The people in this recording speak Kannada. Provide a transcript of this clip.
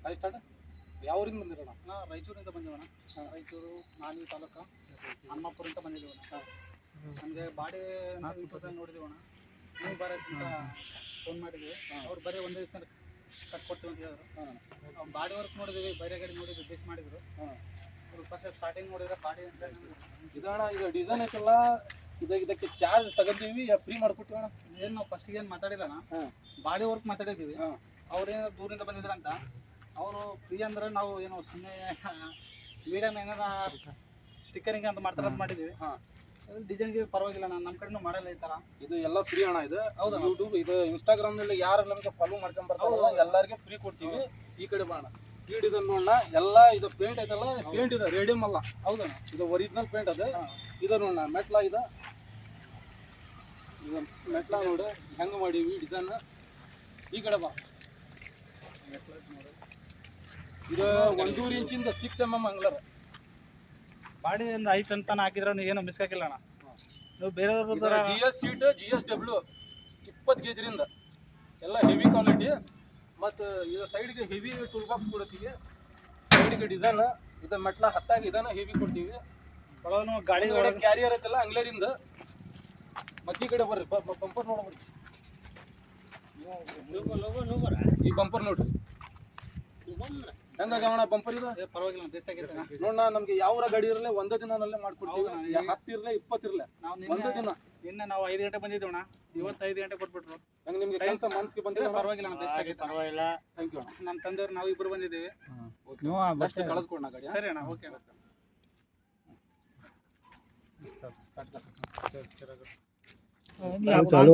Hi start. ಯಾವ ಊರಿಂದ ಬಂದಿರೋಣ? ರಾಯಚೂರಿಂದ ಬಂದಿವಣ್ಣ. ರಾಯಚೂರು ನಾನಿ ತಾಲೂಕು ಹನುಮಾಪುರಿಂದ ಬಂದಿದ್ದೀವಣ್ಣ. ನಮಗೆ ಬಾಡಿ ಯೂಟ್ಯೂಬ್ನಲ್ಲಿ ನೋಡಿದ್ದೀವಣ್ಣ. ನೀವು ಬರೋಕ್ಕಿಂತ ಫೋನ್ ಮಾಡಿದ್ವಿ. ಅವ್ರು ಬರೀ ಒಂದೇ ದಿವಸ ಕಟ್ಕೊಡ್ತೀವಿ ಅಂತ ಹೇಳಿದ್ರು. ಬಾಡಿ ವರ್ಕ್ ನೋಡಿದ್ವಿ, ಬೇರೆ ಗಾಡಿ ನೋಡಿದ್ವಿ, ಬೇಸ್ ಮಾಡಿದ್ರು. ಅವ್ರು ಫಸ್ಟ್ ಸ್ಟಾರ್ಟಿಂಗ್ ನೋಡಿದ್ರೆ ಬಾಡಿ ಅಂತ ಇದಣ್ಣ, ಇದು ಡಿಸೈನ್ ಐತಲ್ಲ, ಇದಕ್ಕೆ ಚಾರ್ಜ್ ತಗೊಂತೀವಿ ಫ್ರೀ ಮಾಡ್ಕೊತೀವಿ ಅಣ್ಣ. ಏನು ನಾವು ಫಸ್ಟಿಗೆ ಏನು ಮಾತಾಡಿಲ್ಲಣ್ಣ, ಬಾಡಿ ವರ್ಕ್ ಮಾತಾಡಿದ್ದೀವಿ. ಅವ್ರೇನೋ ದೂರಿಂದ ಬಂದಿದ್ರಂತ. ಅವರು ಫ್ರೀ ಅಂದ್ರೆ ನಾವು ಏನು ಸುಮ್ಮನೆ ಮೀಡಿಯಮ್ ಏನಾರ ಸ್ಟಿಕ್ಕರಿಂಗ್ ಅಂತ ಮಾಡ್ತಾರೆ ಅಂತ ಮಾಡಿದ್ವಿ. ಡಿಸೈನ್ಗೆ ಪರವಾಗಿಲ್ಲ, ನಮ್ಮ ಕಡೆನೂ ಮಾಡಲ್ಲ ಈ ಥರ. ಇದು ಎಲ್ಲ ಫ್ರೀ ಅಣ್ಣ. ಇದು ಹೌದಾ? ಯೂಟ್ಯೂಬ್ ಇದು ಇನ್ಸ್ಟಾಗ್ರಾಮ್ನಲ್ಲಿ ಯಾರು ನಮಗೆ ಫಾಲೋ ಮಾಡ್ಕೊಂಡ್ ಬರ್ತಾರಲ್ಲ ಎಲ್ಲರಿಗೆ ಫ್ರೀ ಕೊಡ್ತೀವಿ. ಈ ಕಡೆ ಬಾಣ ಈ ಡಿಸೈನ್ ನೋಡೋಣ. ಎಲ್ಲ ಇದು ಪೇಂಟ್ ಐತಲ್ಲ, ಪೇಂಟ್ ಇದೆ, ರೇಡಿಯಮ್ ಅಲ್ಲ. ಹೌದಣ್ಣ, ಇದು ಒರಿಜಿನಲ್ ಪೇಂಟ್ ಅದ. ಇದು ನೋಡೋಣ ಮೆಟ್ಲ ಇದು ಮೆಟ್ಲ ನೋಡಿ ಹೆಂಗೆ ಮಾಡೀವಿ ಡಿಸೈನ್. ಈ ಕಡೆ ಬಾ. ಇದು 1.5 ಇಂಚಿಂದ 6 mm ಅಂಗ್ಲರ್ ಬಾಡಿ ಒಂದು 5 ಟನ್ ತನ ಹಾಕಿದ್ರೆ ನೀವು ಏನು ಮಿಸ್ ಆಗಿಲ್ಲ ಅಣ್ಣ. ನೀವು ಬೇರೆಯವ್ರ GS ಸೀಟ್ GSW 20 kg ಎಲ್ಲ ಹೆವಿ ಕ್ವಾಲಿಟಿ. ಮತ್ತು ಇದು ಸೈಡ್ಗೆ ಹೆವಿ ಟೂಲ್ ಬಾಕ್ಸ್ ಕೊಡ್ತೀವಿ. ಸೈಡ್ಗೆ ಡಿಸೈನ್ ಇದು ಮೆಟ್ಲ ಹತ್ತಾಗಿ ಇದನ್ನ ಹೆವಿ ಕೊಡ್ತೀವಿ. ಒಳಗೂ ಗಾಡಿ ಒಳಗೆ ಕ್ಯಾರಿಯರ್ ಐತಲ್ಲ ಅಂಗ್ಲರಿಂದ. ಮತ್ತೆ ಈ ಕಡೆ ಬರ್ರಿ, ಬಂಪರ್ ನೋಡ್ರಿ. ಈ ಬಂಪರ್ ನೋಡ್ರಿ ಹೆಂಗಾಗವಣ ಬಂಪರ್. ಇದು ಪರವಾಗಿಲ್ಲ, ಬೆಸ್ಟ್ ಆಗೈತೆ ನೋಡ. ನಮ್ಗೆ ಯಾವ ಗಾಡಿ ಇರಲ್ಲ ಒಂದೇ ದಿನದಲ್ಲೇ ಮಾಡ್ಕೊಡ್ತೀವಿ. 10 ಇರಲ್ಲ 20 ಇರಲ್ಲ, ಒಂದೇ ದಿನ. ನಿನ್ನೆ ನಾವು 5 ಗಂಟೆ ಬಂದಿದ್ದೀವಣ್ಣ, ಇವತ್ತು 5 ಗಂಟೆ ಕೊಟ್ಬಿಟ್ರು. ಹಂಗೆ ನಿಮ್ಗೆ ಕೆಲಸ ಮನ್ಸಿಗೆ ಬಂದಿಲ್ಲ ಪರವಾಗಿಲ್ಲ, ಬೆಸ್ಟ್ ಆಗೈತೆ. ಪರವಾಗಿಲ್ಲ, ಥ್ಯಾಂಕ್ ಯು. ನಮ್ಮ ತಂದೆಯವ್ರು ನಾವು ಇಬ್ಬರು ಬಂದಿದ್ದೀವಿ. ಕಳಿಸ್ಕೊಡ ಗಾಡಿ. ಸರಿ ಅಣ್ಣ, ಓಕೆ चालू